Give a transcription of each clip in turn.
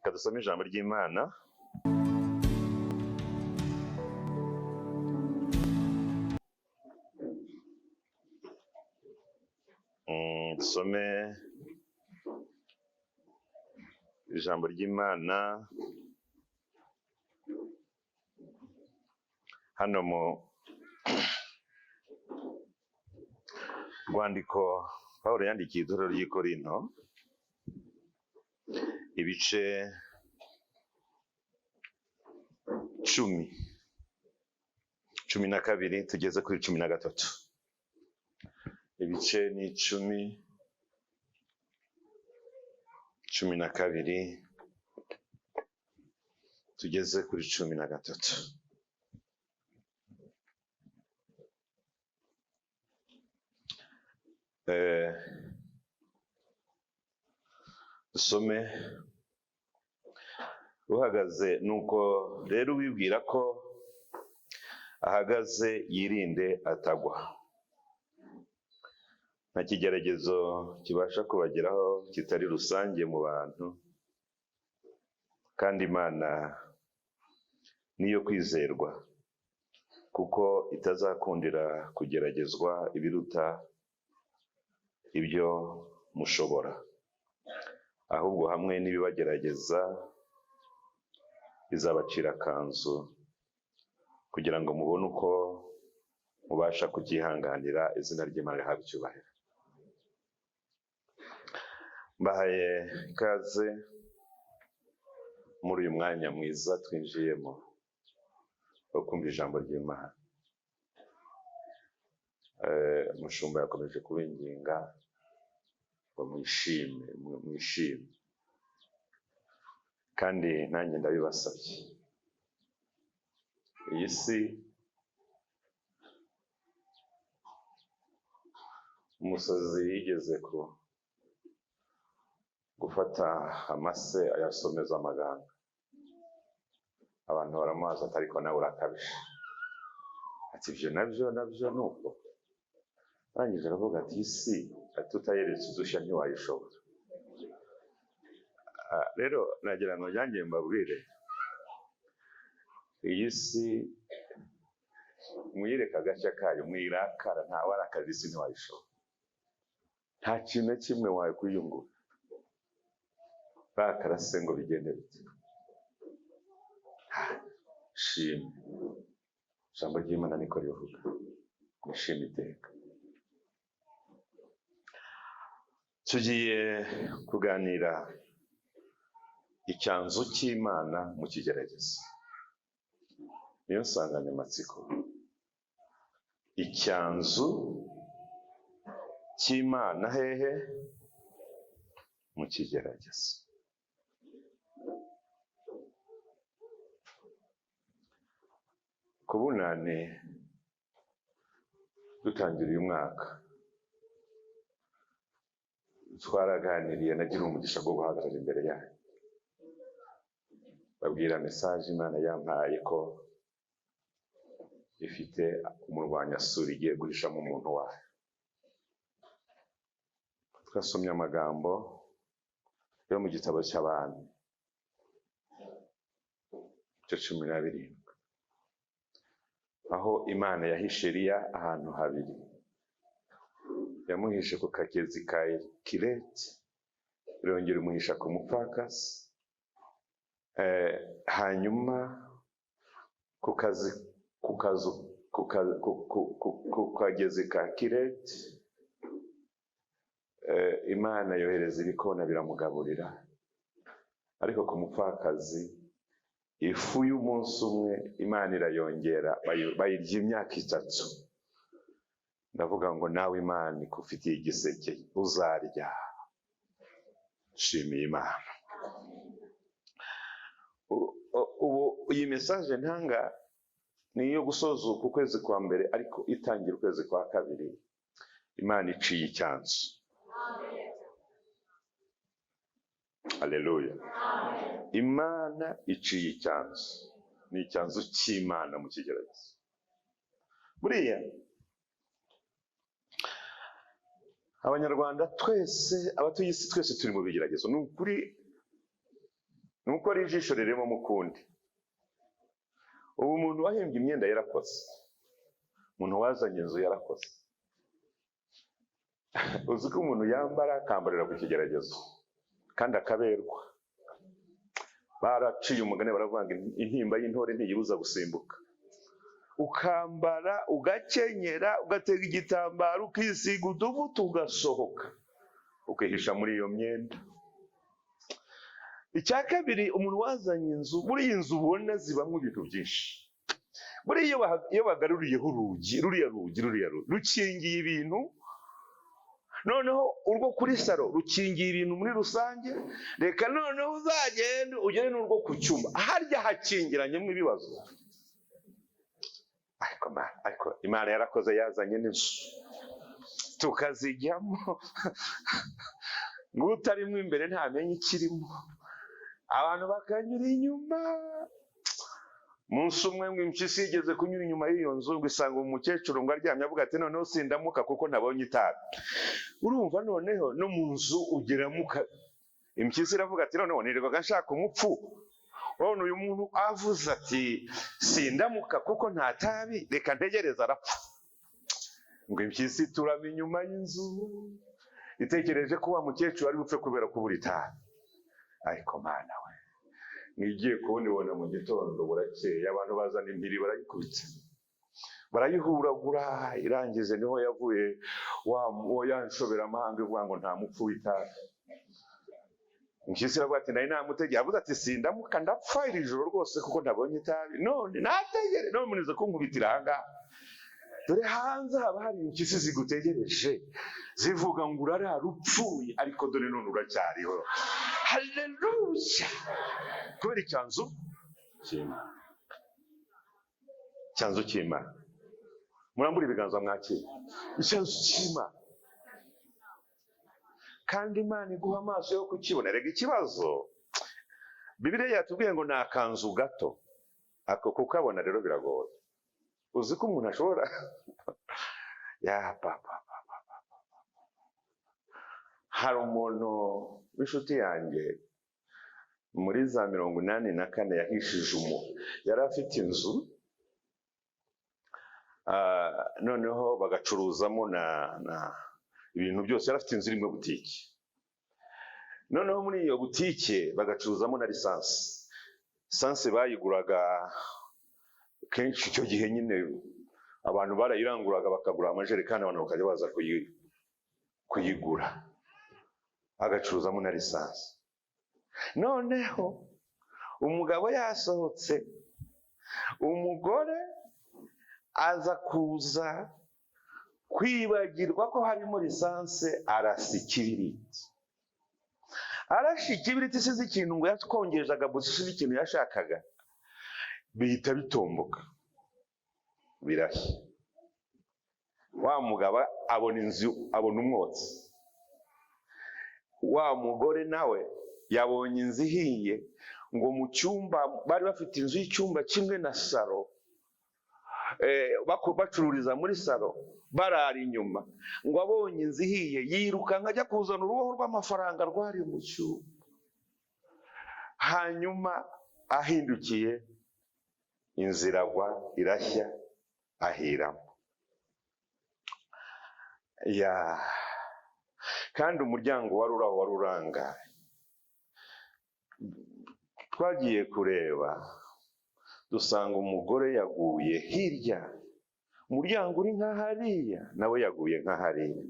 Kadusome ijambo ry'Imana dusome ijambo ry'Imana hano mu rwandiko Pawulo yandikiye itorero ry'i Korinto, ibice 12 tugeze kuri 13. Ibice ni 12 tugeze kuri 13. Dusome. Uhagaze nuko rero wibwira ko ahagaze yirinde atagwa. Nta kigeragezo kibasha kubageraho kitari rusange mu bantu, kandi Imana niyo kwizerwa, kuko itazakundira kugeragezwa ibiruta ibyo mushobora, ahubwo hamwe n'ibibagerageza izabacira akanzu kugira ngo mubone uko mubasha kukihanganira. Izina ry'Imana rihabwe icyubahiro. Mbahaye ikaze muri uyu mwanya mwiza twinjiyemo wo kumva ijambo ry'Imana. Umushumba yakomeje kubinginga ngo mwishime, kandi nanjye ndabibasabye. Iyi si umusazi yigeze gufata amase ayasomeza amaganga. Abantu baramubaza ati ariko nawe urakabije. Ati ibyo nabyo nuko. Arangije aravuga ati isi tutayeretse udushya ntiwayishobora. Rero nagira ngo njyange mbabwire, iyi si muyireka agashya kayo, mwirakara, nta warakara isi ntiwayishobora. Nta kintu na kimwe wakwiyungura. Rakara se ngo bigende bite? Shime. Ijambo ry'Imana niko rivuga, mwishime iteka. Tugiye kuganira icyanzu cy'Imana mu Kigeragerazo. Niyo nsanganyamatsiko. Icyanzu cy'Imana hehe? Mu Kigeragerazo. Ku bunani dutangira uyu mwaka twaraganiriye, nagira umugisha wo guhagarara imbere yayo babwira message Imana yampaye ko ifite umurwanyasuri igiye guhisha mu muntu wayo. Twasomye amagambo yo mu gitabo cy'Abami, cyo 17, aho Imana yahishe Eliya ahantu habiri. Yamuhishe ku kagezi ka Kireti, irongera imuhisha ku mupfakazi, hanyuma ku kagezi ka Kireti Imana yohereza ibikona biramugaburira, ariko ku mupfakazi ifu y'umunsi umwe Imana irayongera bayirya imyaka 3. Ndavuga ngo nawe Imana ikufitiye igiseke uzarya. Shimiye Imana. Ubu iyi message ntanga ni iyo gusoza uku kwezi kwa mbere, ariko itangira ukwezi kwa kabiri Imana iciye icyanzu. Haleluya. Imana iciye icyanzu. Ni icyanzu cy'Imana mu Kigeragerazo. Buriya Abanyarwanda twese, abatuye isi twese turi mu bigeragezo. Ni ukuri, ni uko ari ijisho rirema mu kundi. Ubu umuntu wahimbye imyenda yarakoze, umuntu wazanye inzu yarakoze. Uzi ko umuntu yambara akambarira ku kigeragezo kandi akaberwa. Baraciye umugani baravuga ngo intimba y'intore ntiyibuza gusimbuka. Ukambara, ugakenyera, ugatega igitambaro, ukisiga utuvuta, ugasohoka ukihisha muri iyo myenda. Icya kabiri, umuntu wazanye inzu, muri iyi nzu ubona zibamo ibintu byinshi. Muri iyo bagaruriyeho urugi, ruriya rugi rukingiye ibintu. Noneho urwo kuri saro rukingiye ibintu muri rusange. Reka noneho uzagende ugere n'urwo ku cyumba, harya hakingiranyemo ibibazo. Ariko Imana yarakoze, yazanye n'inzu tukazijyamo. Ngutarimo imbere ntamenye ikirimo, abantu bakanyura inyuma. Munsi umwe ngo impyisi yigeze kunyura inyuma y'iyo nzu, ngo isanga umukecuru ngo aryamye avuga ati noneho sindamuka kuko nabonye itabi. Urumva noneho no mu nzu ugeramuka. Impyisi iravuga ati noneho nirirwaga nshaka umupfu, none uyu muntu avuze ati sindamuka kuko nta tabi, reka ntegereza arapfa. Ngo impyisi turama inyuma y'inzu, itekereje ko wa mukecuru ari bupfe kubera kubura itabi. Ariko Mana we, nigiye kubona ibona mu gitondo burakeye, abantu bazana impiri barayikubita, barayihuragura, irangize niho yavuye wa yanshobera amahanga ivuga ngo nta mupfu w'itabi. Impyisi iravuga ati nari namutegeye, avuze ati sindamuka ndapfa iri joro rwose kuko ntabonye itabi. None nategere, none munize kunkubitira ahangaha. Dore hanze haba hari impyisi zigutegereje zivuga ngo urarara upfuye, ariko dore none uracyariho. Haleluya! Kubera icyanzu cy'Imana. Icyanzu cy'Imana. Murambura ibiganza mwakira. Icyanzu cy'Imana. Kandi Imana iguha amaso yo kukibona. Rega ikibazo, Bibiliya yatubwiye ngo ni akanzu gato, ako kukabona rero biragoye. Uzi ko umuntu ashobora hari umuntu w'inshuti yanjye muri za 84 yahishije yari afite inzu, noneho bagacuruzamo na ibintu byose. Yari afite inzu irimo butike, noneho muri iyo butike bagacuruzamo na lisansi bayiguraga kenshi. Icyo gihe nyine abantu barayiranguraga bakagura amajerekani, abantu bakajya baza kuyigura, agacuruzamo na lisansi. Noneho umugabo yasohotse, umugore aza kuza kwibagirwa ko harimo lisansi, arasa ikibiriti. Arashe ikibiriti, sizi ikintu ngo yakongejega busi, sizi ikintu yashakaga, bihita bitomboka birashya. Wa mugabo abona inzu, abona umwotsi. Wa mugore nawe yabonye inzu ihiye, ngo mu cyumba bari bafite inzu y'icyumba kimwe na saro, bacururiza muri saro, barara inyuma. Ngo abonye inzu ihiye yiruka nkajya kuzana uruboho rw'amafaranga rwari mu cyumba. Hanyuma ahindukiye, inzu iragwa, irashya, ahiramo. Kandi umuryango wari uraho, wari urangaye. Twagiye kureba, dusanga umugore yaguye hirya, umuryango uri nka hariya, nawe yaguye nka hariya.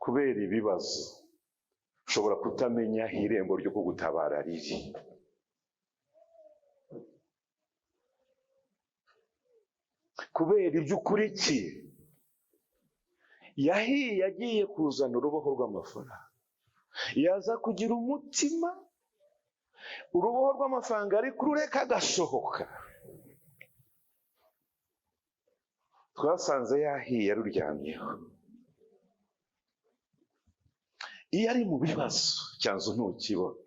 Kubera ibibazo, ushobora kutamenya aho irembo ryo kugutabara riri. Kubera ibyo ukurikiye, yahiye agiye kuzana uruboho rw'amafaranga, yaza kugira umutima, uruboho rw'amafaranga ari kurureka agasohoka. Twasanze yahiye aruryamyeho. Iyo ari mu bibazo, icyanzu ntukibona.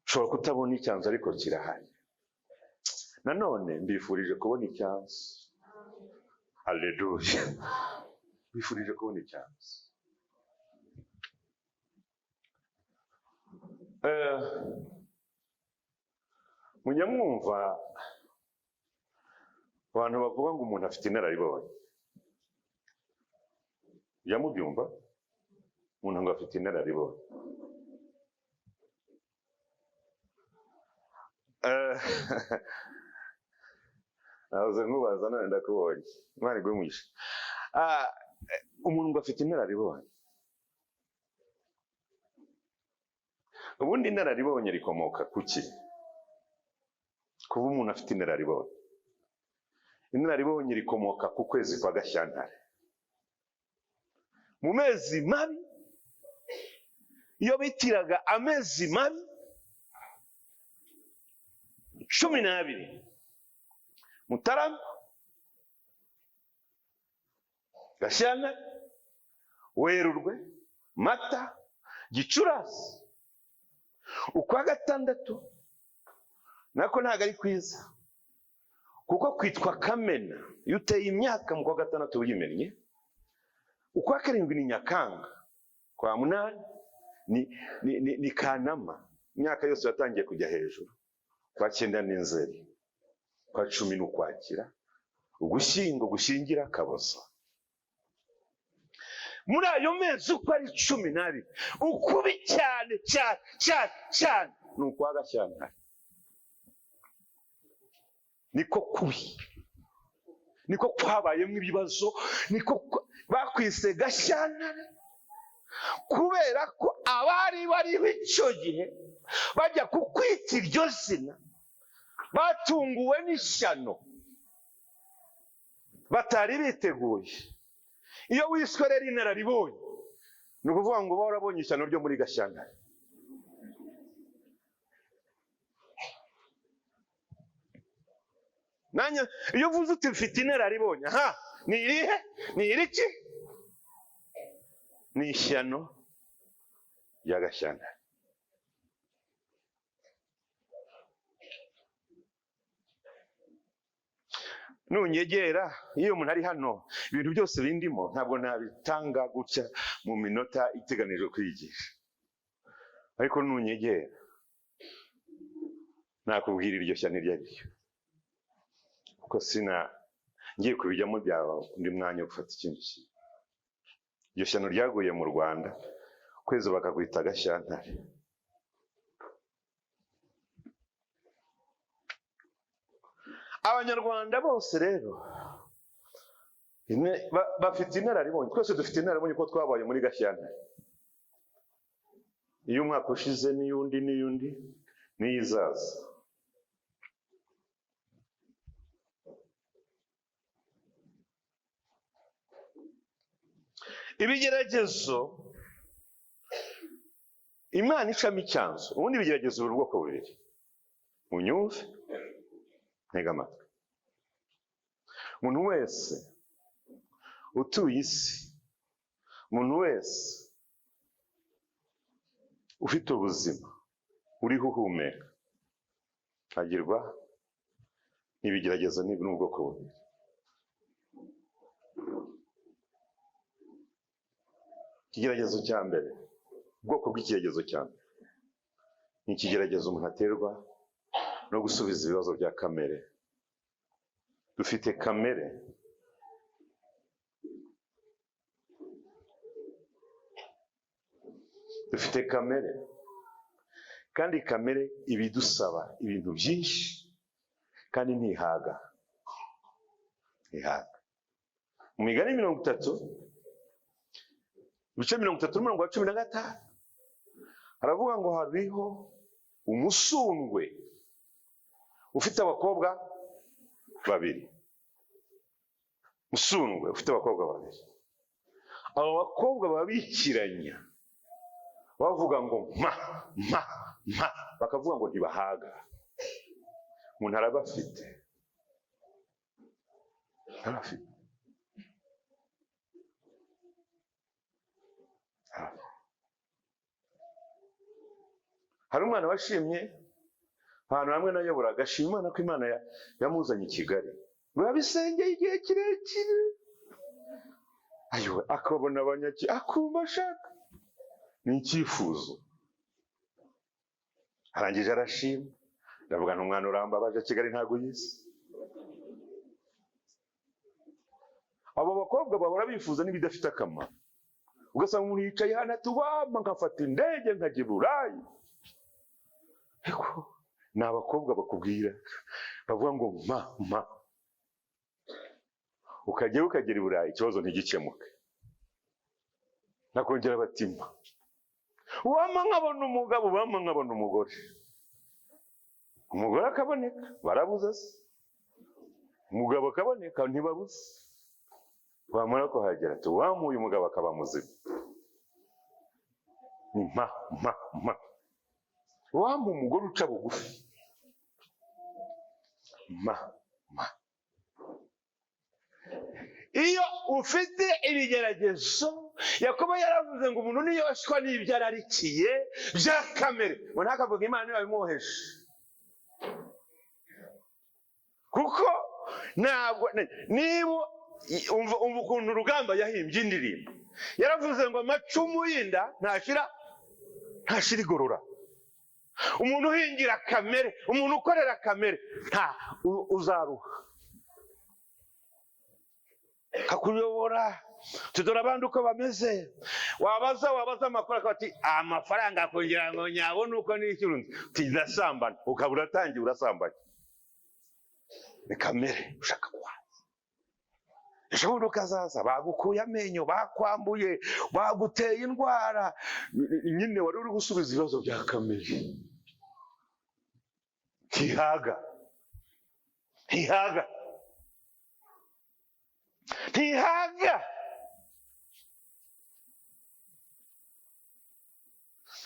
Ushobora kutabona icyanzu ariko kirahari. Nanone mbifurije kubona icyanzu. Haleluya! bifurije kubona icyanzu. Munyamwumva abantu bavuga ngo umuntu afite inararibonye. Yamubyumva umuntu ngo afite inararibonye. Nahoze nkubaza none ndakubonye. Imana igumwishe. Umuntu ngo afite inararibonye. Ubundi inararibonye rikomoka kuki? Kuba umuntu afite inararibonye. Inararibonye rikomoka ku kwezi kwa Gashyantare. Mu mezi mabi, iyo bitiraga amezi mabi 12, Mutarama, Gashyantare, Werurwe, Mata, Gicurasi, ukwa gatandatu nako ntago ari kwiza, kuko kwitwa Kamena iyo uteye imyaka mu kwa gatandatu uyimennye. Ukwa karindwi ni Nyakanga, kwa munani ni Kanama, imyaka yose yatangiye kujya hejuru. Kwa cyenda ni Nzeri, kwa 10 ni Ukwakira, Ugushyingo, Gushyingira, Kaboza. Muri ayo mezi uko ari 12, ukubi cyane ni ukwa Gashyantare. Niko kubi, niko kwabayemo ibibazo, niko bakwise Gashyantare, kubera ko abari icyo gihe bajya kukwita iryo zina batunguwe n'ishyano batari biteguye. Iyo wiswe rero inararibonye, ni ukuvuga ngo barabonye ishyano ryo muri Gashyantare. Nanya iyo uvuze uti mfite inararibonye, ni irihe? Ni iriki? Ni ishyano rya Gashyantare. Nunyegera, iyo umuntu ari hano, ibintu byose bindimo ntabwo nabitanga gutya mu minota iteganijwe kwigisha. Ariko nunyegera nakubwira iryo shyano iryo ari ryo, kuko ngiye kubijyamo byaba undi mwanya gufata ikindi kintu. Iryo shyano ryaguye mu Rwanda, kwezi bakagwita Gashyantare. Abanyarwanda bose rero bafite inararibonye. Twese dufite inararibonye ko twabaye muri Gashyantare. Iyo umwaka ushize n'iyundi n'iyizaza. Ibigeragezo Imana icamo icyanzu. Ubundi ibigeragezo buri bwoko bubiri. Munyumve, ntega amatwi. Umuntu wese utuye isi, umuntu wese ufite ubuzima, uriho uhumeka, agirwa n'ibigeragezo n'ubwoko bubiri. Ikigeragezo cya mbere, ubwoko bw'ikigeragezo cya mbere, ni ikigeragezo umuntu aterwa no gusubiza ibibazo bya kamere. Dufite kamere kandi kamere ibidusaba ibintu byinshi kandi ntihaga. Mu migani 30, ibice 30:15 haravuga ngo hariho umusundwe ufite abakobwa 2. Musundwe ufite abakobwa 2. Abo bakobwa babikiranya bavuga ngo ma, bakavuga ngo ntibahaga. Umuntu arabafite. Hari umwana washimye ahantu hamwe nayobora, agashima Imana ko Imana yamuzanye i Kigali. Babisengeye igihe kirekire. ayo akabona abanyaki akumva ashaka ni icyifuzo. Arangije arashima, ndavuga n'umwana urambabaje, Kigali ntago yize. Abo bakobwa bahora bifuza n'ibidafite akamaro, ugasanga umuntu yicaye hano atubamba nkafata indege nkajya i Burayi. Ni abakobwa bakubwira bavuga ngo ma ukagera i Burayi ikibazo ntigikemuke, nakongera batima wama nkabona umugabo, wama nkabona umugore, umugore akaboneka barabuza se, umugabo akaboneka ntibabuze. Wamara kuhagera ati wamuye umugabo akaba muzima, ma wamu umugore uca bugufi, ma. Iyo ufite ibigeragezo, Yakobo yaravuze ngo umuntu niyo ashwa n'ibyo ararikiye bya kamere, ngo ntakavuga Imana yabimwoheje, kuko ntabwo niba umva ukuntu Rugamba yahimbye indirimbo, yaravuze ngo amacumu y'inda ntashira igorora. Umuntu uhingira kamere, umuntu ukorera kamere, uzaruha. Kakuyobora tudora abandi uko bameze, wabaza amakuru akaba ati amafaranga kugira ngo nyabone uko nishyurunze, tidasambana, ukaba uratangiye urasambanya. Ni kamere ushaka kwa. Ejo ukazaza bagukuye amenyo, bakwambuye, baguteye indwara, nyine wari uri gusubiza ibibazo bya kamere. Ntihaga.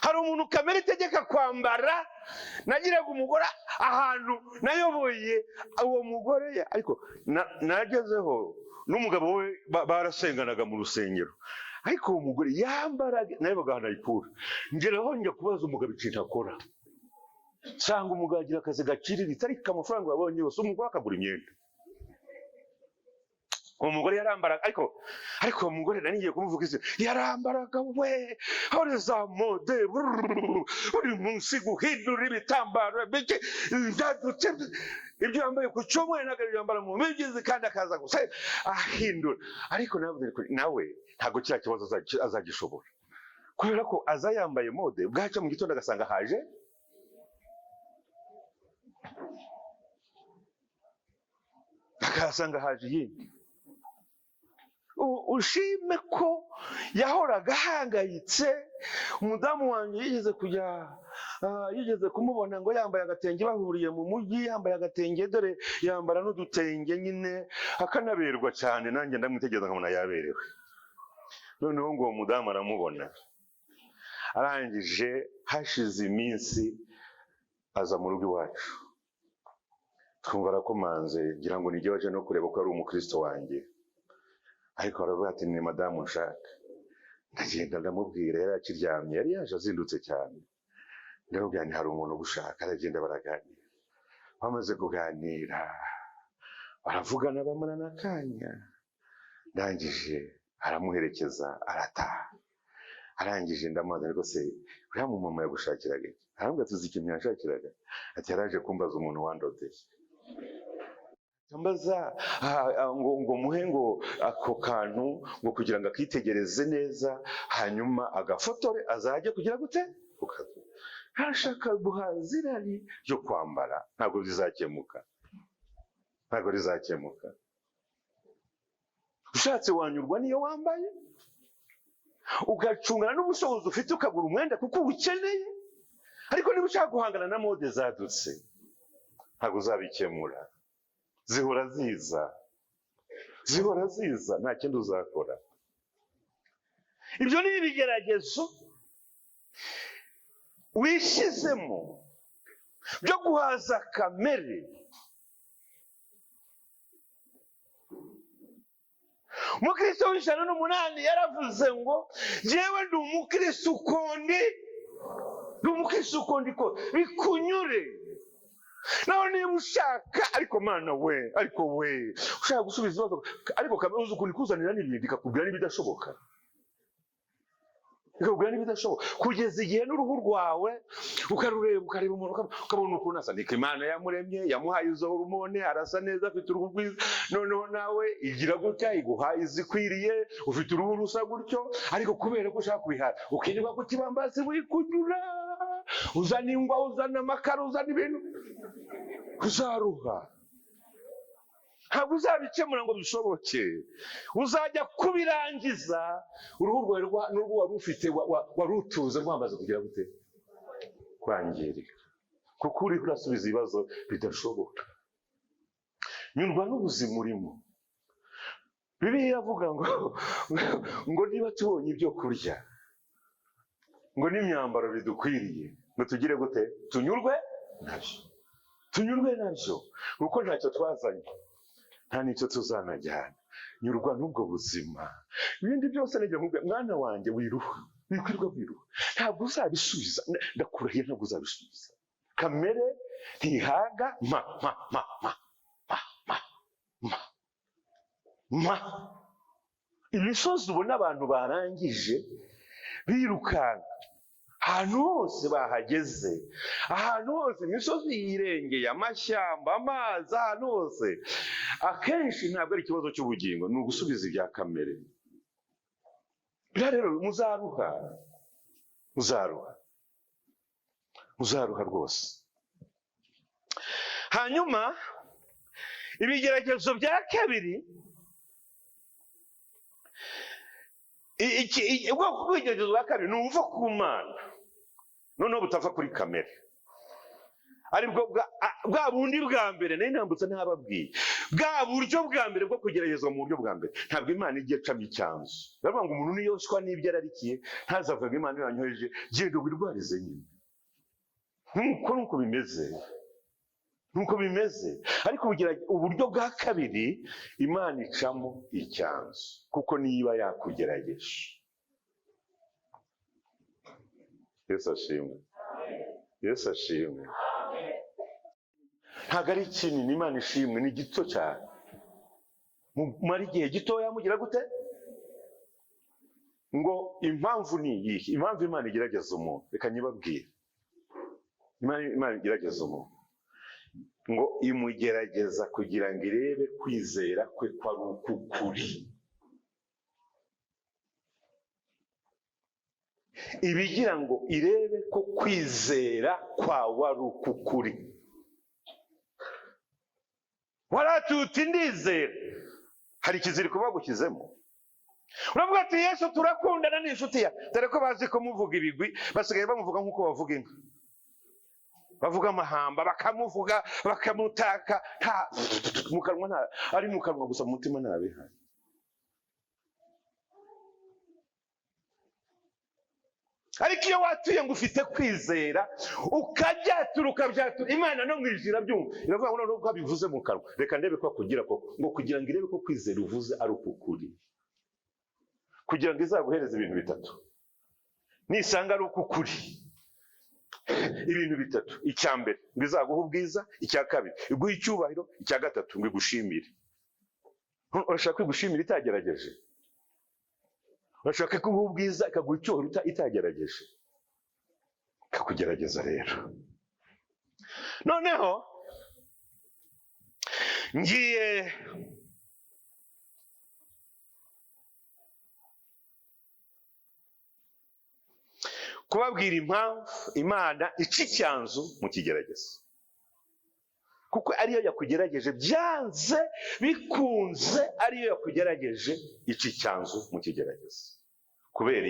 Hari umuntu kamere itegeka kwambara. Nagiraga umugore ahantu nayoboye uwo mugore, ariko nagezeho n'umugabo we barasenganaga mu rusengero, ariko uwo mugore yambaraga nayo bagahanayikura. Ngeraho njya kubaza umugabo ikintu akora, nsanga umugabo agira akazi gaciriritse, ariko amafaranga wabonye yose umugore akagura imyenda. Uwo mugore yarambaraga, ariko uwo mugore nanigiye kumuvuga izina, yarambaraga we horeza mode buri munsi guhindura ibitambaro ibyo yambaye ku cyumweru nagari yambara mu migezi, kandi akaza gusa ahindura. Ariko nawe ntabwo cya kibazo azagishobora, kubera ko aza yambaye mode, bwaca mu gitondo agasanga haje yindi. Ushime ko yahoraga ahangayitse. Umudamu wanjye yigeze kumubona ngo yambaye agatenge, bahuriye mu mujyi, yambaye agatenge, dore yambara n'udutenge nyine akanaberwa cyane, nanjye ndamwitegereza nkabona yaberewe. Noneho ngo uwo mudamu aramubona, arangije hashize iminsi aza mu rugo iwacu, twumva arakomanze, ngira ngo nijye waje no kureba ko ari umukristo wanjye, ariko aravuga ati ni madamu nshaka. Ndagenda ndamubwira, yari akiryamye, yari yaje azindutse cyane, ndamubwira nti hari umuntu ugushaka. Aragenda baraganira, bamaze kuganira baravugana bamarana akanya, ndangije aramuherekeza arataha. Arangije ndamubaza, ariko se uriya mumama yagushakiraga iki? Arambwira ati uzi ikintu yanshakiraga? Ati yaraje kumbaza umuntu wandodeye, ambaza ngo muhe ngo ako kantu ngo kugira ngo akitegereze neza, hanyuma agafotore azajye kugira gute ukatwe. Arashaka guhaza irari ryo kwambara, ntabwo rizakemuka. Ushatse wanyurwa niyo wambaye, ugacungana n'ubushobozi ufite ukagura umwenda kuko ubukeneye, ariko niba ushaka guhangana na mode zadutse, ntabwo uzabikemura. Zihora ziza, nta kindi uzakora. Ibyo ni ibigeragezo wishyizemo byo guhaza kamere. Umukristo w'ijana n'umunani yaravuze ngo jewe ndi umukristo ukondi ko bikunyure. nawe niba ushaka ariko mana we ushaka gusubiza ibibazo ariko kamere uzi ukuntu ikuzanira n'ibindi ikakubwira n'ibidashoboka kugeza igihe n'uruhu rwawe ukareba umuntu ukabona ukuntu asa. Niko Imana yamuremye, yamuhaye izo hormone, arasa neza, afite uruhu rwiza. Noneho nawe igira gutya, iguhaye izikwiriye, ufite uruhu rusa gutyo, ariko kubera ko ushaka kubihara ukirirwa ku kibambasi wikunyura, uzana ingwa, uzana amakara, uzana ibintu, uzaruha. Ntabwo uzabikemura ngo bishoboke, uzajya kubirangiza uruhu rwawe n'urwo wari ufite warutuze rwamaze kugira gute? Kwangirika, kuko uriho urasubiza ibibazo bidashoboka. Nyurwa n'ubuzima urimo. Bibiliya iravuga ngo niba tubonye ibyo kurya, ngo n'imyambaro bidukwiriye, ngo tugire gute? Tunyurwe nabyo, kuko ntacyo twazanye, nta n'icyo tuzanajyana. Nyurwa n'ubwo buzima. Ibindi byose nagira ngo mwana wanjye wiruha, wikwirwa wiruha, ntabwo uzabisubiza, ndakurahiye ntabwo uzabisubiza. Kamere ntihaga imisozi ubona abantu barangije birukanka, ahantu hose bahageze, ahantu hose imisozi yirengeye, amashyamba, amazi, ahantu hose, akenshi ntabwo ari ikibazo cy'ubugingo, ni ugusubiza ibya kamere. Rero muzaruha rwose. Hanyuma ibigeragezo bya kabiri, ubwoko bw'ibigeragezo bwa kabiri ni ubuva ku Mana, noneho butava kuri kamere. Aribwo bwa bundi bwa mbere nari nambutse ntababwiye, bwa buryo bwa mbere bwo kugeragezwa mu buryo bwa mbere. Ntabwo Imana igiye acamo icyanzu. Baravuga ngo umuntu niyoshwa n'ibyo ararikiye ntazavuga Imana yanyoheje, genda wirwarize nyine. Nuko bimeze. Ariko uburyo bwa kabiri Imana icamo icyanzu, kuko niba yakugerageje. Yesu ashimwe. Ntabwo ari kinini Imana ishimwe, ni gito cyane. Mumara igihe gitoya mugira gute? Ngo impamvu ni iyihe? Impamvu Imana igerageza umuntu, reka nyibabwire. Imana igerageza umuntu, ngo imugerageza kugira ngo irebe kwizera kwe ko ari ukukuri. Ibigira ngo irebe ko kwizera kwawe ari ukukuri. Waratuti ndizera, hari ikiziriko bagushyizemo. Uravuga ati Yesu turakundana n'inshuti ya, dore ko bazi ko muvuga ibigwi, basigaye bamuvuga nk'uko bavuga inka. Bavuga amahamba, bakamuvuga, bakamutaka, mu kanwa ari mu kanwa gusa, mu mutima ntabihari. Ariko iyo watuye ngo ufite kwizera, ukabyatura Imana no mu ijuru irabyumva, iravuga ngo noneho uko bivuze mu kanwa, reka ndebe ko kugira ngo kugira ngo irebe ko kwizera uvuze ari ukukuri, kugira ngo izaguhereze ibintu bitatu. Nisanga ari ukukuri ibintu bitatu, icya mbere ngo izaguha ubwiza, icya kabiri iguha icyubahiro, icya gatatu ngo igushimire. Urashaka kwigushimira itagerageje? Urashaka kuguha ubwiza ikaguha icyubahiro itagerageje? Ikakugerageza rero. Noneho ngiye kubabwira impamvu Imana ica icyanzu mu kigeragezo, kuko ariyo yakugerageje byanze bikunze, ariyo yakugerageje ica icyanzu mu kigeragezo. Kubera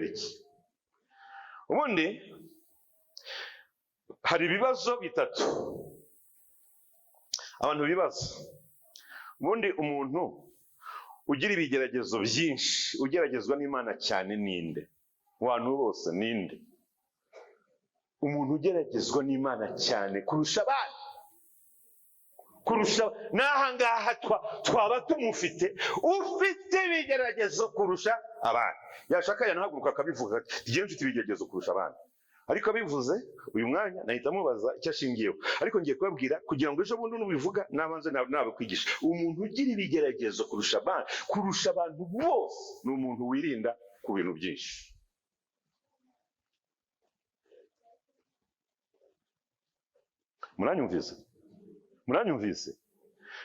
iki? Ubundi hari ibibazo bitatu abantu bibaza. Ubundi umuntu ugira ibigeragezo byinshi, ugeragezwa n'Imana cyane ninde? Abantu bose ninde? Umuntu ugeragezwa n'Imana cyane kurusha abandi, kurusha n'ahangaha twaba tumufite, ufite ibigeragezo kurusha abandi. Yashaka yanahaguruka akabivuga ati njye mfite ibigeragezo kurusha abandi. ariko abivuze uyu mwanya nahita mubaza icyo ashingiyeho, ariko ngiye kubabwira kugira ngo ejo bundi nubivuga nabanze nabikwigisha. Umuntu ugira ibigeragezo kurusha abantu bose ni umuntu wirinda ku bintu byinshi. Muranyumvise?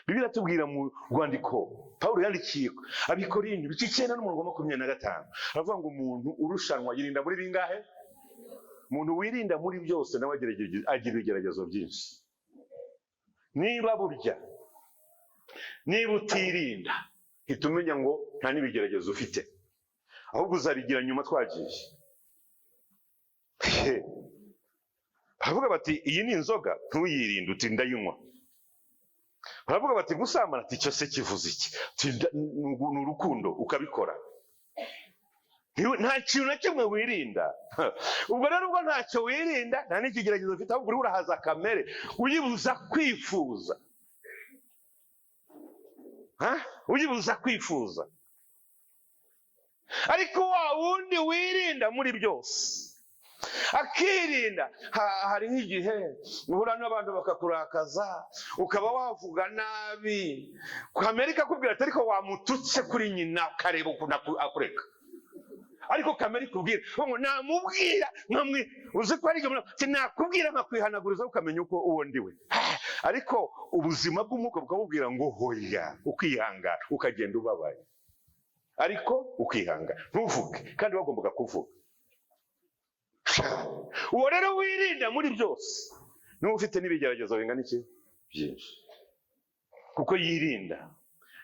Bibiliya tubwira mu rwandiko Pawulo yandikiye Abikorinto ibice 9 n'umurongo wa 25, aravuga ngo umuntu urushanwa yirinda muri bingahe? Umuntu wirinda muri byose nawe agira ibigeragezo byinshi. Niba burya, niba utirinda, hita umenya ngo nta n'ibigeragezo ufite, ahubwo uzabigira nyuma twagiye. Baravuga bati iyi ni inzoga ntuyirinde, uti ndayinywa. Baravuga bati gusambana, ati cyo se kivuze iki? Ni urukundo ukabikora. Nta kintu na kimwe wirinda. Ubwo rero ubwo ntacyo wirinda, nta n'ikigeragezo ufite, ahubwo uri urahaza kamere uyibuza kwifuza. Uyibuza kwifuza. Ariko wa wundi wirinda muri byose, akirinda. Hari nk'igihe uhura n'abantu bakakurakaza, ukaba wavuga nabi, kamere ikakubwira ati ariko wamututse kuri nyina kareba ukuntu akureka. Ariko kamere ikubwira ngo namubwira uzi ko ari igihe nakubwira nkakwihanaguriza ukamenya uko uwo ndiwe. Ariko ubuzima bw'umwuka bukabubwira ngo hoya, ukihangana ukagenda ubabaye, ariko ukihangana ntuvuge kandi wagombaga kuvuga. Uwo rero wirinda muri byose niwe ufite n'ibigeragezo bingana iki? Byinshi. Kuko yirinda.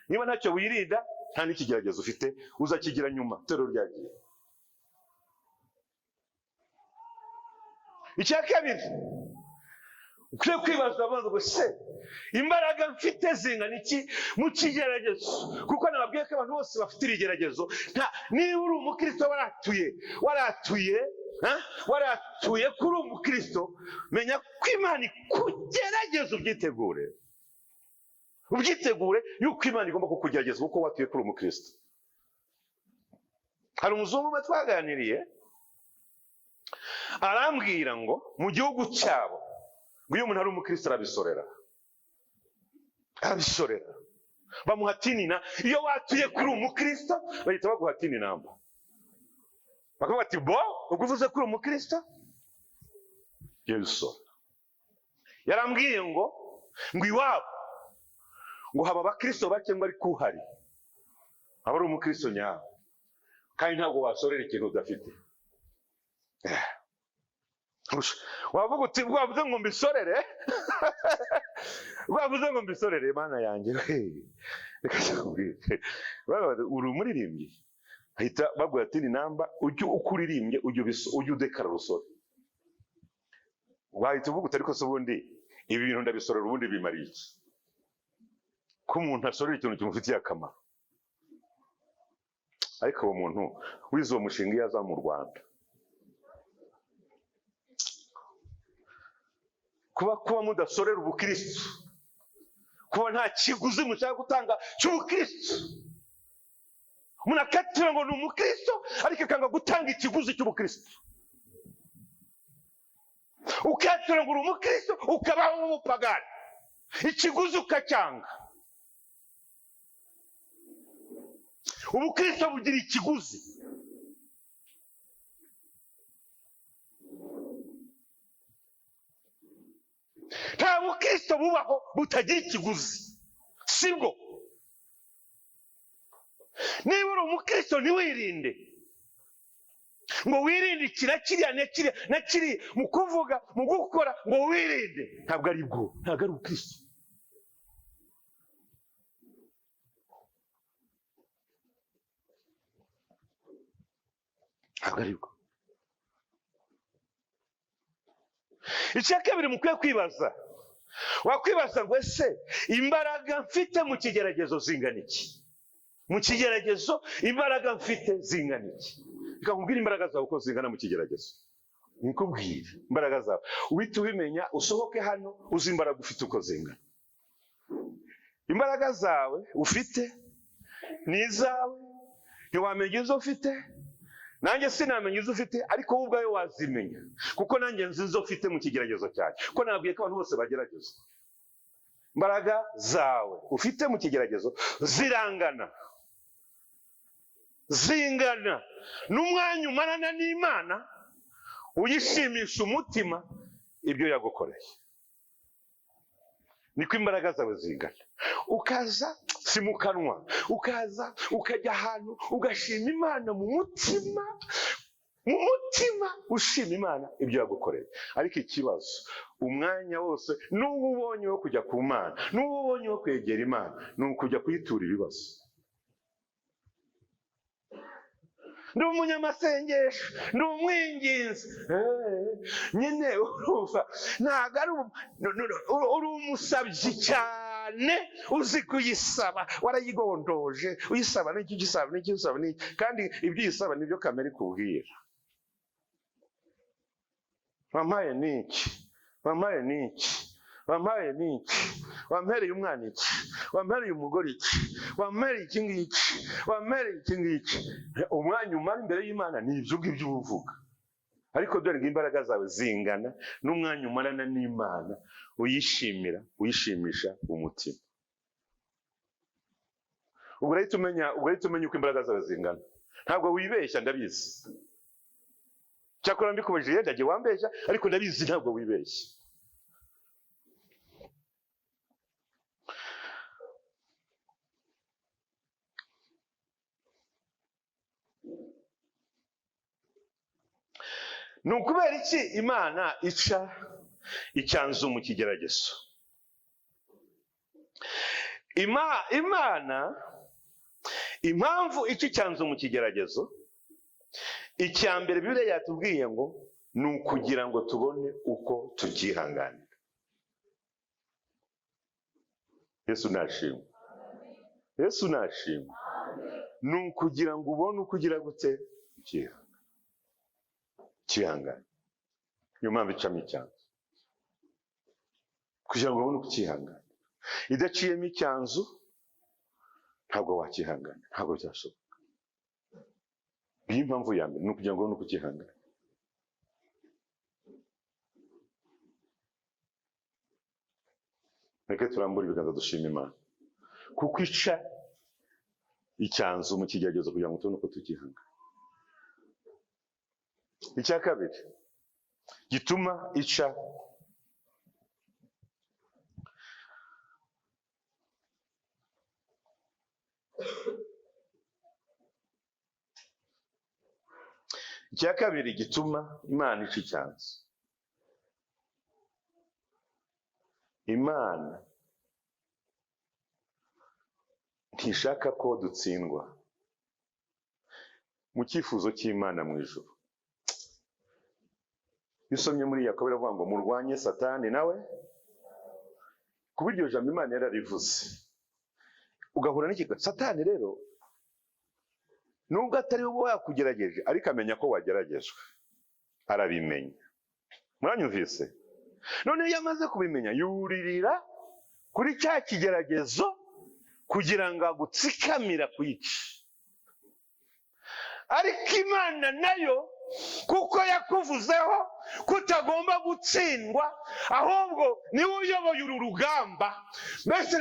Niba ntacyo wirinda, nta n'ikigeragezo ufite, uzakigira nyuma tero ryagiye. Icya kabiri, ukwiye kwibaza ngo se imbaraga mfite zingana iki mu kigeragezo? Kuko nababwiye ko abantu bose bafite ibigeragezo. Niba uri umukristo waratuye kuri umukristo, menya ko Imana ikugerageza, ubyitegure yuko Imana igomba kukugerageza kuko watuye kuri umukristo. Hari umuzungu umwe twaganiriye, arambwira ngo mu gihugu cyabo ngo iyo umuntu ari umukristo arabisorera. Bamuha tinina. Iyo watuye kuri umukristo bahita baguha tini namba, bakavuga ati bo ubwo uvuze kuri umukristo yesu. Yarambwiye ngo iwabo ngo haba abakristo bake ngo ari kuhari, aba ari umukristo nyawe, kandi ntabwo wasorera ikintu udafite. Wavuga uti wavuze ngo mbisorere wavuze ngo mbisorere Imana yanjye, reka kubwire uri umuririmbyi, ahita baguha ati ni namba, ujye ukuririmbye ujye udekara rusore. Wahita uvuga uti ariko se ubundi ibi bintu ndabisorera ubundi bimariye iki? Ko umuntu asorera ikintu kimufitiye akamaro. Ariko uwo muntu wize uwo mushinga iyo aza mu Rwanda, kuba mudasorera ubukristo, kuba nta kiguzi mushaka gutanga cy'ubukristo. Umuntu akatira ngo ni umukristo ariko akanga gutanga ikiguzi cy'ubukristo. Ukatira ngo uri umukristo ukabaho nk'umupagani, ikiguzi ukacyanga. Ubukristo bugira ikiguzi. Nta bukristo bubaho butagira ikiguzi, sibwo? Niba uri umukristo ntiwirinde ngo wirinde iki na kiriya na kiriya, mu kuvuga mu gukora ngo wirinde, ntabwo ari bwo, ntabwo ari ubukristo. Ntabwo ari bwo. Icya kabiri mukwiye kwibaza, wakwibaza ngo ese imbaraga mfite mu kigeragezo zingana iki? Mu kigeragezo imbaraga mfite zingana iki? Reka nkubwire imbaraga zawe uko zingana mu kigeragezo. Nikubwire imbaraga zawe, uhita ubimenya, usohoke hano uzi imbaraga ufite uko zingana. Imbaraga zawe ufite ni izawe, ntiwamenya izo ufite nanjye sinamenya izo ufite, ariko wowe ubwawe wazimenya, kuko nanjye nzi izo ufite mu kigeragezo cyawe, ko nabwiye ko abantu bose bageragezwa. Imbaraga zawe ufite mu kigeragezo zirangana, zingana n'umwanya umarana n'Imana uyishimisha umutima ibyo yagukoreye. Niko imbaraga zawe zingana. Ukaza si mu kanwa, ukaza ukajya ahantu ugashima Imana mu mutima, mu mutima ushima Imana ibyo yagukoreye. Ariko ikibazo, umwanya wose n'uwo ubonye wo kujya ku Mana, n'uwo ubonye wo kwegera Imana, ni ukujya kuyitura ibibazo. Ndi umunyamasengesho, ndi umwinginzi, nyine urumva ntabwo ari uri umusabyi cyane uzi kuyisaba, warayigondoje uyisaba n'iki gisaba n'iki gisaba n'iki, kandi ibyo uyisaba nibyo kamere ikubwira. Wampaye n'iki, wampaye n'iki, wampaye n'iki, wampereye umwana iki, wampereye umugore iki, wampereye iki ngiki, wampereye iki ngiki. Umwanya umara imbere y'Imana ni ibyo ngibyo uba uvuga. Ariko dore ngo imbaraga zawe zingana n'umwanya umarana n'Imana uyishimira, uyishimisha umutima. Ubwo urahita umenya uko imbaraga zawe zingana. Ntabwo wibeshya, ndabizi. Cyakora mbikubajije ndagiye wambeshya, ariko ndabizi ntabwo wibeshya. Ni ukubera iki Imana ica icyanzu mu kigeragezo? Imana impamvu ica icyanzu mu kigeragezo, icya mbere Bibiliya yatubwiye ngo ni ukugira ngo tubone uko tubyihanganira. Yesu nashimwe, Yesu nashimwe. Ni ukugira ngo ubone uko ugira gute cyihangana. Niyo mpamvu icamo icyanzu, kugira ngo ubone uko cyihangana. Idaciyemo icyanzu ntabwo wakihangana, ntabwo byashoboka. Iyi mpamvu ya mbere ni ukugira ngo ubone uko cyihangana. Reka turambure ibiganza dushima Imana kuko ica icyanzu mu kigeragezo kugira ngo tubone uko tukihangana. Icya kabiri gituma ica Imana ica icyanzu, Imana ntishaka ko dutsindwa mu cyifuzo cy'Imana mu ijuru. Iyo usomye muri Yakobo biravuga ngo murwanye Satani nawe, kuba iryo jambo Imana yararivuze. Ugahura n'ikigo Satani rero nubwo atari wowe yakugerageje, ariko amenya ko wageragejwe, arabimenya. Muranyumvise? None iyo amaze kubimenya yuririra kuri cya kigeragezo kugira ngo agutsikamira kwica. Ariko Imana nayo kuko yakuvuzeho kutagomba gutsindwa, ahubwo niwe uyoboye uru rugamba. Mbese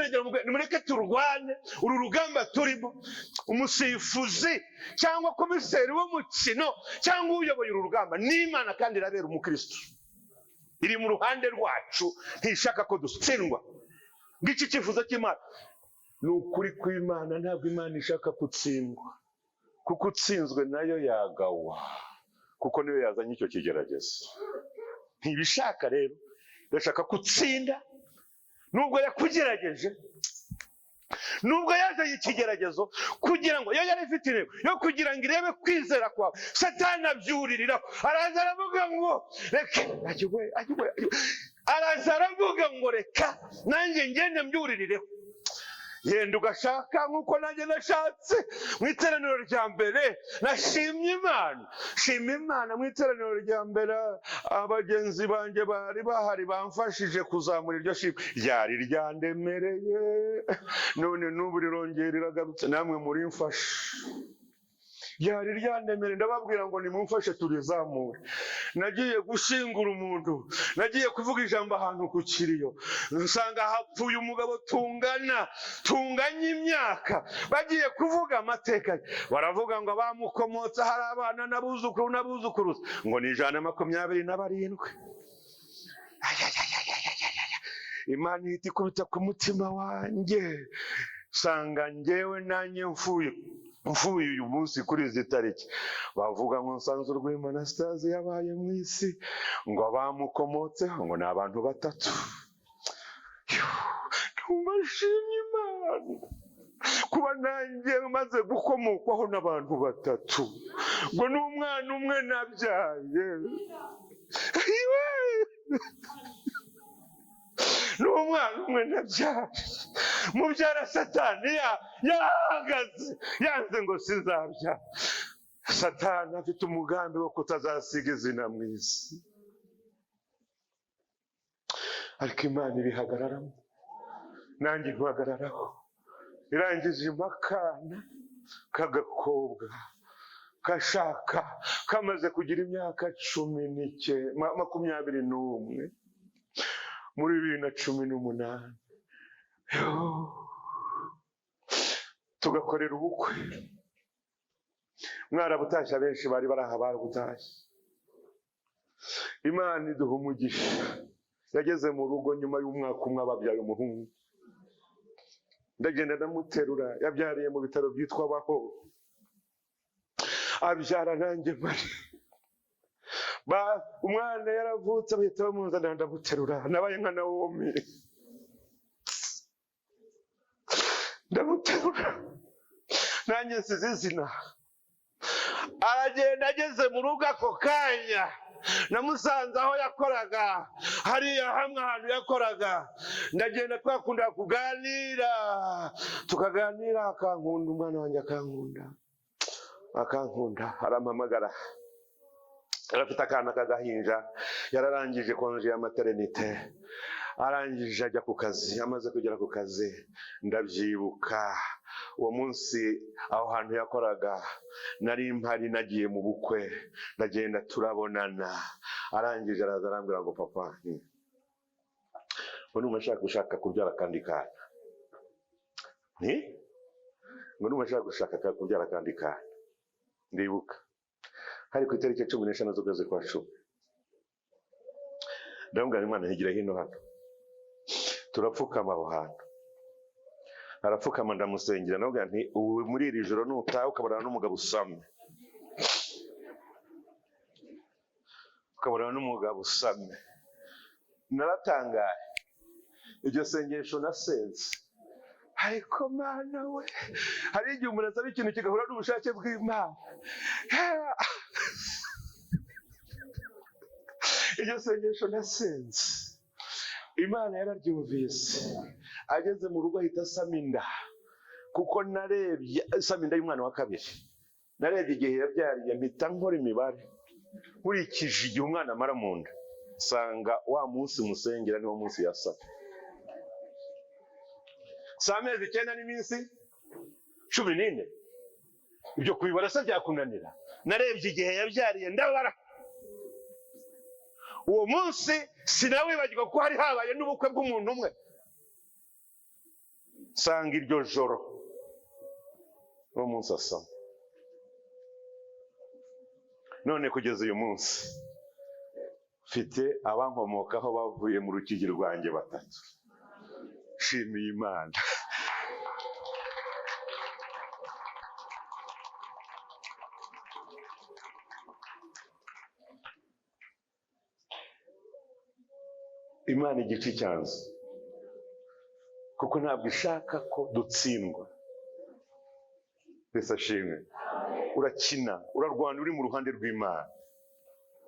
nimureke turwane uru rugamba turimo. Umusifuzi cyangwa komiseri w'umukino cyangwa uyoboye uru rugamba ni Imana, kandi irabera umukristo, iri mu ruhande rwacu, ntishaka ko dutsindwa. Ngiki cyifuzo cy'Imana. Ni ukuri kw'Imana, ntabwo Imana ishaka gutsindwa, kuko utsinzwe nayo yagawa, kuko niyo yazanye icyo kigeragezo. Ntibishaka rero, irashaka gutsinda. Nubwo yakugerageje, nubwo yazanye ikigeragezo kugira ngo yo yari ifite intego yo kugira ngo irebe kwizera kwawe, Satani abyuririraho. Araza aravuga ngo reka, araza aravuga ngo reka nanjye ngende mbyuririreho. Yenda ugashaka nk'uko nanjye nashatse mu iteraniro rya mbere. Nashimye Imana, shima Imana. Mu iteraniro rya mbere abagenzi banjye bari bahari bamfashije kuzamura iryo shimwe, ryari ryandemereye, none n'ubu rirongera riragarutse. Namwe muri mfashe ryari ryandemere, ndababwira ngo nimumfashe turizamure. Nagiye gushingura umuntu, nagiye kuvuga ijambo ahantu ku kiriyo, nsanga hapfuye umugabo tunganye imyaka. Bagiye kuvuga amateka ye, baravuga ngo abamukomotse hari abana n'abuzukuru n'abuzukuruza, ngo ni 127. Imana ihita ikubita ku mutima wanjye, sanga njyewe nanjye mfuye uyu munsi kuri izi tariki. Bavuga ngo nsanze RWIMANA sitazi yabaye mu isi, ngo abamukomotseho ngo ni abantu 3. Tumashimye Imana kuba nanjye maze gukomokwaho n'abantu 3, ngo n'umwana umwe nabyaye. N'umwana umwe nabyaye, mubyara Satani yahagaze yanze ngo sinzabya. Satani afite umugambi wo kutazasiga izina mu isi, ariko Imana ibihagararamo, nanjye guhagararaho. Irangije akana k'agakobwa kashaka kamaze kugira imyaka 21 muri 2018, tugakorera ubukwe. Mwarabutashye, abenshi bari baraha barabutashye. Imana iduha umugisha, yageze mu rugo nyuma y'umwaka umwe ababyaye umuhungu. Ndagenda ndamuterura, yabyariye mu bitaro byitwa Baho, abyara nanjye mari. Umwana yaravutse bahita bamuzanira, ndamuterura, nabaye nka Nawomi. Ndamuterura nanjye nsize izina. Aragenda, ageze mu rugo ako kanya namusanze aho yakoraga, hariya hamwe ahantu yakoraga. Ndagenda twakunda kuganira, tukaganira, akankunda, umwana wanjye akankunda, arampamagara. Arafite akana k'agahinja, yararangije konje ya maternité, arangije ajya ku kazi. Amaze kugera ku kazi, ndabyibuka uwo munsi aho hantu yakoraga nari mpari, nagiye mu bukwe, ndagenda turabonana. Arangije araza arambwira ngo papa, ngo numashaka gushaka kubyara kandi kana, ngo numashaka gushaka kubyara kandi kana. Ndibuka hari ku itariki 15 z'ukwezi kwa 10. Ndamubwira Imana higira hino hano, turapfukama aho hantu. Arapfukama, ndamusengera, ndamubwira nti ubu muri iri joro nutaha ukabona n'umugabo usamye, Naratangaye iryo sengesho nasenze. Ariko Mana we, hari igihe umuntu asaba ikintu kigahura n'ubushake bw'Imana. Iryo sengesho nasenze, Imana yararyumvise. Ageze mu rugo ahita asama inda, kuko narebye asama inda y'umwana wa 2. Narebye igihe yabyariye, mpita nkora imibare nkurikije igihe umwana amara mu nda, sanga wa munsi musengera niwo munsi yasama. Amezi 9 n'iminsi 14. Ibyo kubibara se byakunanira? Narebye igihe yabyariye ndabara. Uwo munsi sinawibagirwa ko hari habaye n'ubukwe bw'umuntu umwe. Sanga iryo joro uwo munsi asama. None kugeza uyu munsi mfite abankomokaho bavuye mu rukigi rwanjye 3. Shimiye Imana. Imana igice Icyanzu, kuko ntabwo ishaka ko dutsindwa. Mbese ashimwe. Urakina, urarwana, uri mu ruhande rw'Imana.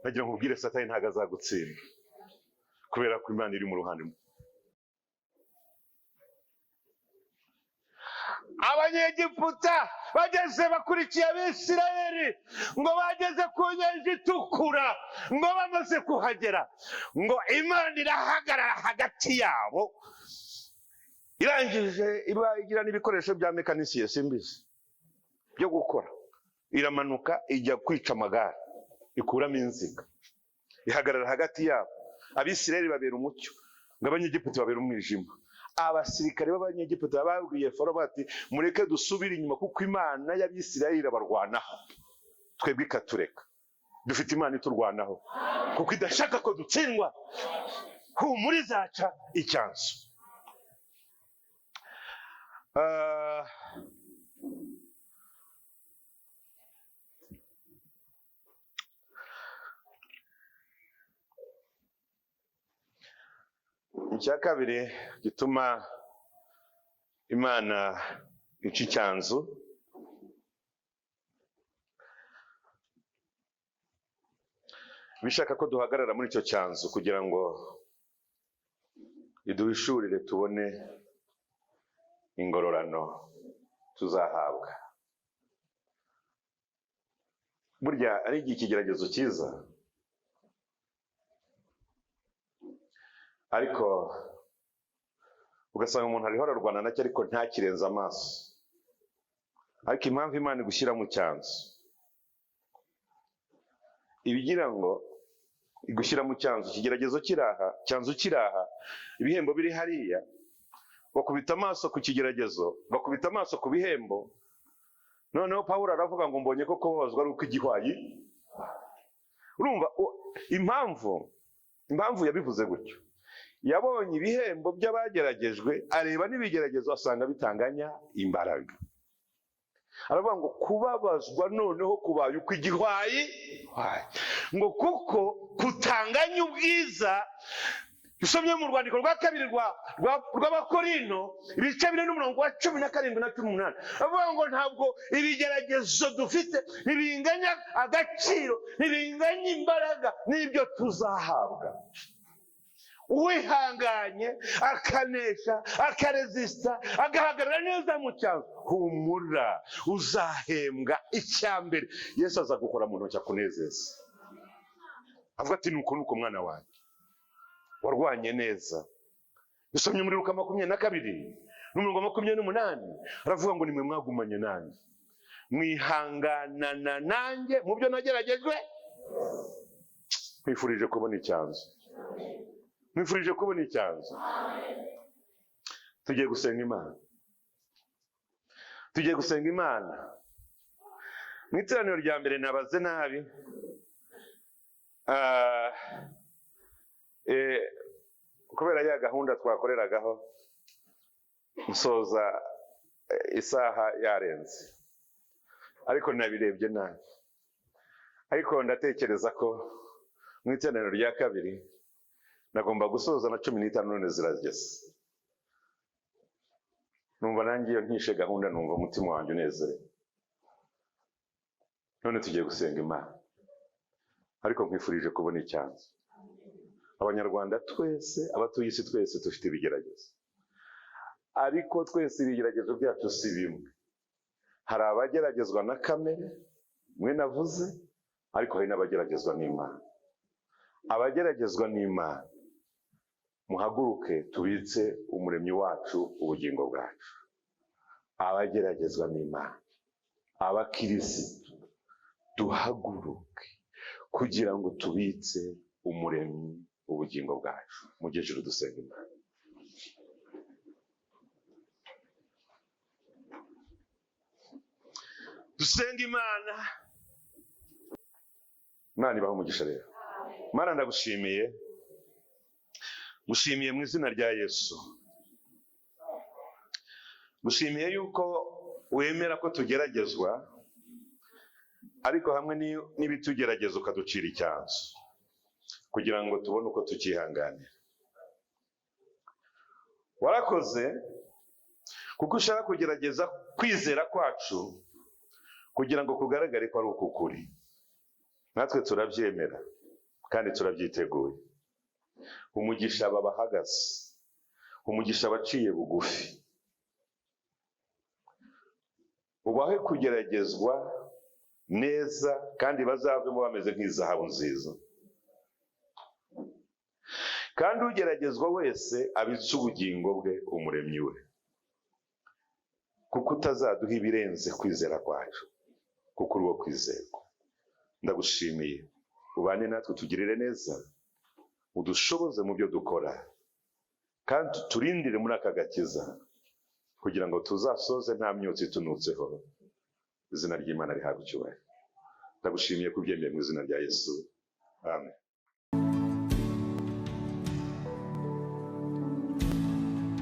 Nagira ngo ubwire Satani ntago azagutsinda, kubera ko Imana iri mu ruhande. Abanyegiputa bageze bakurikiye Abisirayeli, ngo bageze ku nyanja itukura, ngo bamaze kuhagera, ngo Imana irahagarara hagati yabo. Irangije iba igira n'ibikoresho bya mekanisiye simbizi byo gukora. iramanuka ijya kwica amagare, ikuramo inziga, ihagarara hagati yabo. Abisirayeli babera umucyo, ngo abanyegiputa babera umwijima. Abasirikare b'abanyegiputa babwiye Farawo bati mureke dusubire inyuma kuko Imana y'Abisirayeli irabarwanaho, twebwe ikatureka. Dufite Imana iturwanaho kuko idashaka ko dutsindwa. Humura izaca icyanzu. Icya kabiri gituma Imana ica icyanzu, bishaka ko duhagarara muri icyo cyanzu kugira ngo iduhishurire tubone ingororano tuzahabwa. Burya ari igihe ikigeragezo cyiza, ariko ugasanga umuntu ariho ararwana nacyo ariko ntakirenza amaso. Ariko impamvu Imana igushyira mu cyanzu, ibigira ngo igushyira mu cyanzu, ikigeragezo kiraha, cyanzu kiraha, ibihembo biri hariya. Bakubita amaso ku kigeragezo, bakubita amaso ku bihembo. Noneho Pawulo aravuga ngo mbonye ko kubabazwa ari uko igihwayi. Urumva impamvu yabivuze gutyo, yabonye ibihembo by'abageragejwe, areba n'ibigeragezo asanga bitanganya imbaraga. Aravuga ngo kubabazwa noneho kubaye uko igihwayi, ngo kuko kutanganya ubwiza. Usomye mu rwandiko rwa kabiri rw'Abakorinto ibice 4:17 na 18, avuga ngo ntabwo ibigeragezo dufite ntibinganya agaciro, ntibinganya imbaraga n'ibyo tuzahabwa. Uwihanganye akanesha, akaresista, agahagarara neza mu cyanzu, humura uzahembwa icyambere. Yesu aza gukora mu ntoki akunezeza, avuga ati nuko mwana wanjye warwanye neza. Usomye muri Luka 22:28, aravuga ngo nimwe mwagumanye nanjye, mwihanganana nanjye mu byo nageragejwe. Mwifurije kubona icyanzu, mwifurije kubona icyanzu. Tugiye gusenga Imana, tugiye gusenga Imana. Mu iteraniro rya mbere nabaze nabi, kubera ya gahunda twakoreragaho nsoza isaha yarenze, ariko nabirebye nabi. Ariko ndatekereza ko mu iteraniro rya kabiri nagomba gusoza na 15 none zirageze. Numva nanjye iyo ntishe gahunda, numva umutima wanjye unezerewe. None tugiye gusenga Imana, ariko nkwifurije kubona icyanzu. Abanyarwanda twese, abatuye isi twese dufite ibigeragezo, ariko twese ibigeragezo byacu si bimwe. Hari abageragezwa na kamere mwe navuze, ariko hari n'abageragezwa n'Imana. Abageragezwa n'Imana, muhaguruke tubitse umuremyi wacu ubugingo bwacu. Abageragezwa n'Imana, abakirisitu, duhaguruke kugira ngo tubitse umuremyi ubugingo bwacu. Mujye ijuru dusenga Imana. Dusenga Imana. Imana ibaho umugisha rero. Imana ndagushimiye, gushimiye mu izina rya Yesu. Gushimiye yuko wemera ko tugeragezwa, ariko hamwe n'ibitugerageza ukaducira icyanzu kugira ngo tubone uko tukihanganira. Warakoze kuko ushaka kugerageza kwizera kwacu kugira ngo kugaragare ko ari ukukuri. Natwe turabyemera kandi turabyiteguye. Umugisha babahagaze, umugisha baciye bugufi, ubahe kugeragezwa neza kandi bazavemo bameze nk'izahabu nziza. Kandi ugeragezwa wese abitse ubugingo bwe umuremyi we, kuko utazaduha ibirenze kwizera kwacu. kuko uri uwo kwizerwa. Ndagushimiye, ubane natwe, tugirire neza, udushoboze mu byo dukora, kandi turindire muri aka gakiza kugira ngo tuzasoze nta myotsi itunutseho. Izina ry'Imana rihabwe icyubahiro. Ndagushimiye kubyemeye mu izina rya Yesu. Amen.